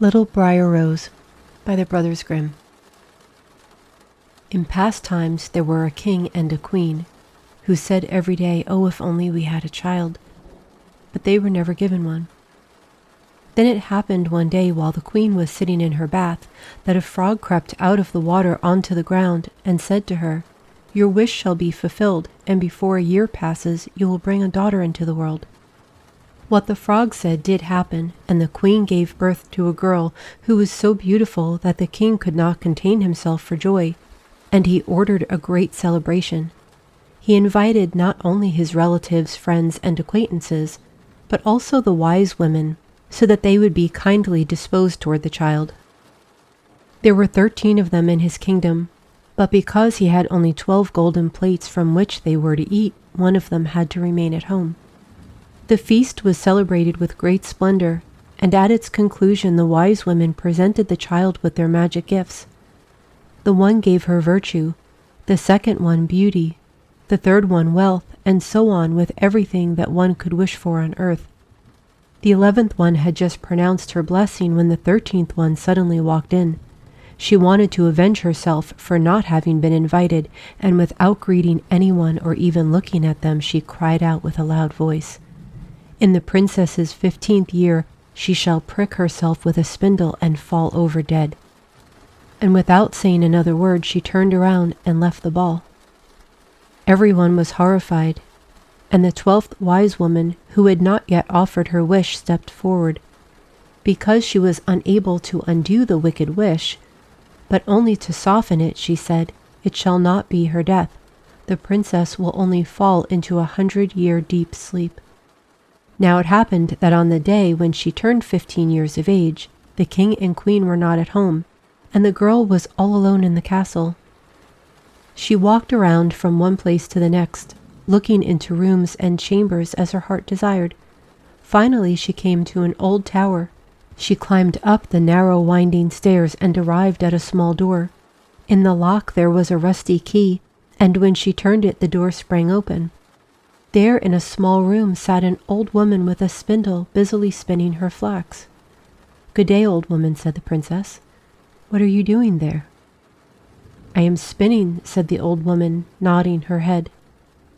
Little Briar Rose by the Brothers Grimm. In past times there were a king and a queen who said every day, "Oh, if only we had a child," but they were never given one. Then it happened one day while the queen was sitting in her bath that a frog crept out of the water onto the ground and said to her, "Your wish shall be fulfilled, and before a year passes you will bring a daughter into the world." What the frog said did happen, and the queen gave birth to a girl who was so beautiful that the king could not contain himself for joy, and he ordered a great celebration. He invited not only his relatives, friends, and acquaintances, but also the wise women, so that they would be kindly disposed toward the child. There were 13 of them in his kingdom, but because he had only 12 golden plates from which they were to eat, one of them had to remain at home. The feast was celebrated with great splendor, and at its conclusion the wise women presented the child with their magic gifts. The one gave her virtue, the second one beauty, the third one wealth, and so on with everything that one could wish for on earth. The 11th one had just pronounced her blessing when the 13th one suddenly walked in. She wanted to avenge herself for not having been invited, and without greeting anyone or even looking at them, she cried out with a loud voice, "In the princess's 15th year she shall prick herself with a spindle and fall over dead." And without saying another word, she turned around and left the ball. Everyone was horrified, and the 12th wise woman, who had not yet offered her wish, stepped forward. Because she was unable to undo the wicked wish, but only to soften it, she said, "It shall not be her death. The princess will only fall into 100-year deep sleep." Now it happened that on the day when she turned 15 years of age, the king and queen were not at home, and the girl was all alone in the castle. She walked around from one place to the next, looking into rooms and chambers as her heart desired. Finally she came to an old tower. She climbed up the narrow winding stairs and arrived at a small door. In the lock there was a rusty key, and when she turned it the door sprang open. There in a small room sat an old woman with a spindle, busily spinning her flax. "Good day, old woman," said the princess. "What are you doing there?" "I am spinning," said the old woman, nodding her head.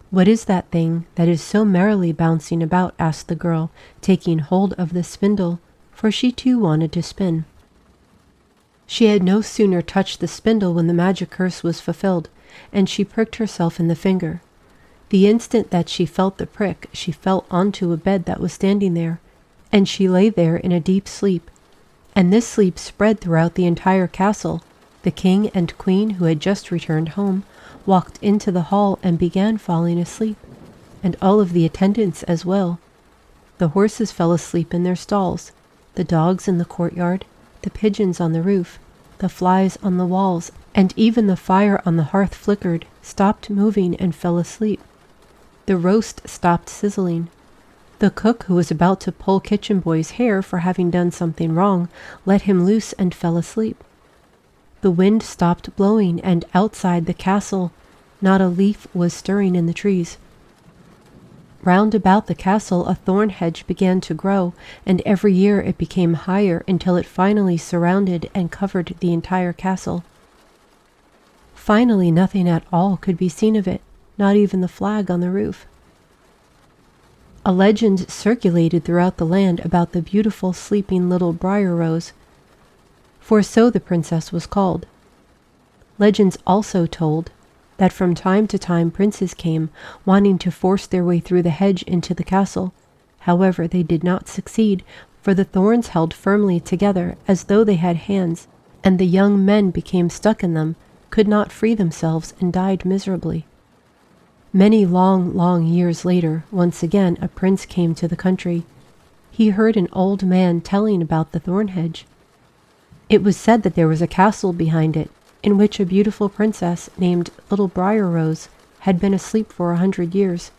"What is that thing that is so merrily bouncing about?" asked the girl, taking hold of the spindle, for she too wanted to spin. She had no sooner touched the spindle when the magic curse was fulfilled, and she pricked herself in the finger. The instant that she felt the prick, she fell onto a bed that was standing there, and she lay there in a deep sleep. And this sleep spread throughout the entire castle. The king and queen, who had just returned home, walked into the hall and began falling asleep, and all of the attendants as well. The horses fell asleep in their stalls, the dogs in the courtyard, the pigeons on the roof, the flies on the walls, and even the fire on the hearth flickered, stopped moving, and fell asleep. The roast stopped sizzling. The cook, who was about to pull Kitchen Boy's hair for having done something wrong, let him loose and fell asleep. The wind stopped blowing, and outside the castle not a leaf was stirring in the trees. Round about the castle a thorn hedge began to grow, and every year it became higher until it finally surrounded and covered the entire castle. Finally nothing at all could be seen of it, not even the flag on the roof. A legend circulated throughout the land about the beautiful sleeping little Briar Rose, for so the princess was called. Legends also told that from time to time princes came, wanting to force their way through the hedge into the castle. However, they did not succeed, for the thorns held firmly together as though they had hands, and the young men became stuck in them, could not free themselves, and died miserably. Many long years later, once again a prince came to the country. He heard an old man telling about the thorn hedge. It was said that there was a castle behind it, in which a beautiful princess named Little Briar Rose had been asleep for 100 years.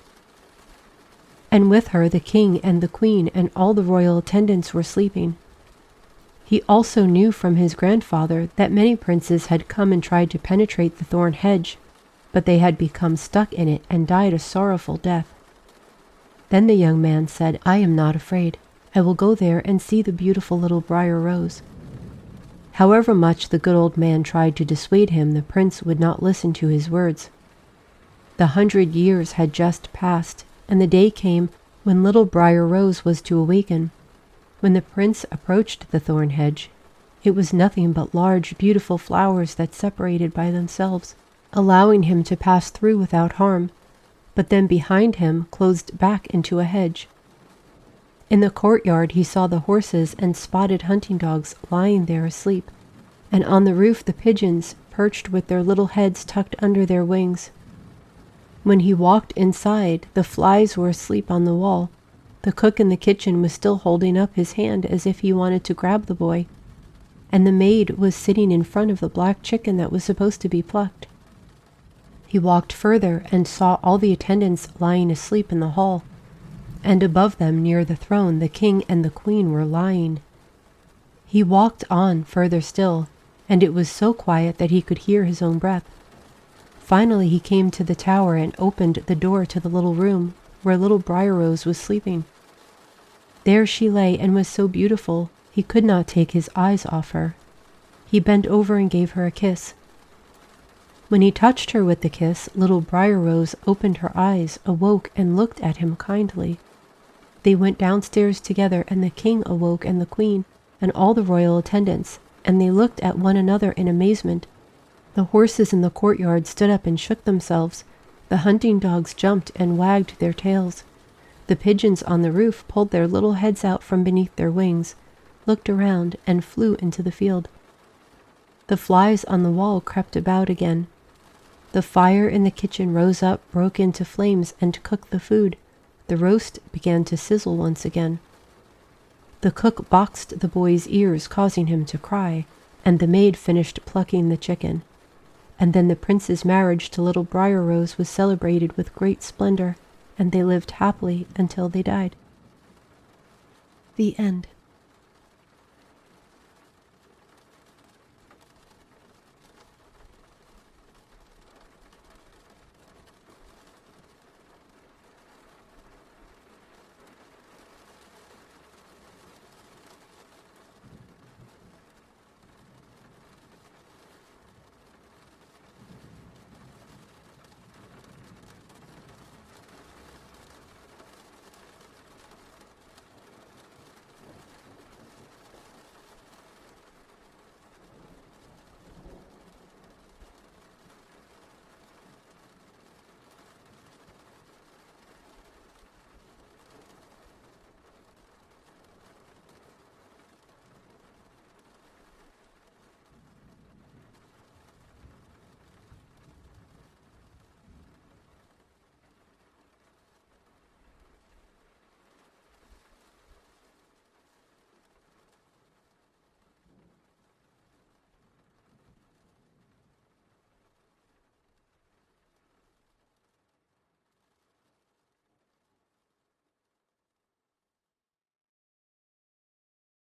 And with her the king and the queen and all the royal attendants were sleeping. He also knew from his grandfather that many princes had come and tried to penetrate the thorn hedge, but they had become stuck in it and died a sorrowful death. Then the young man said, "I am not afraid. I will go there and see the beautiful little Briar Rose." However much the good old man tried to dissuade him, the prince would not listen to his words. The 100 years had just passed, and the day came when little Briar Rose was to awaken. When the prince approached the thorn hedge, it was nothing but large, beautiful flowers that separated by themselves, allowing him to pass through without harm, but then behind him closed back into a hedge. In the courtyard he saw the horses and spotted hunting dogs lying there asleep, and on the roof the pigeons perched with their little heads tucked under their wings. When he walked inside, the flies were asleep on the wall. The cook in the kitchen was still holding up his hand as if he wanted to grab the boy, and the maid was sitting in front of the black chicken that was supposed to be plucked. He walked further and saw all the attendants lying asleep in the hall, and above them near the throne the king and the queen were lying. He walked on further still, and it was so quiet that he could hear his own breath. Finally he came to the tower and opened the door to the little room where little Briar Rose was sleeping. There she lay and was so beautiful he could not take his eyes off her. He bent over and gave her a kiss. When he touched her with the kiss, little Briar Rose opened her eyes, awoke, and looked at him kindly. They went downstairs together, and the king awoke and the queen and all the royal attendants, and they looked at one another in amazement. The horses in the courtyard stood up and shook themselves. The hunting dogs jumped and wagged their tails. The pigeons on the roof pulled their little heads out from beneath their wings, looked around, and flew into the field. The flies on the wall crept about again. The fire in the kitchen rose up, broke into flames, and cooked the food. The roast began to sizzle once again. The cook boxed the boy's ears, causing him to cry, and the maid finished plucking the chicken. And then the prince's marriage to little Briar Rose was celebrated with great splendor, and they lived happily until they died. The end.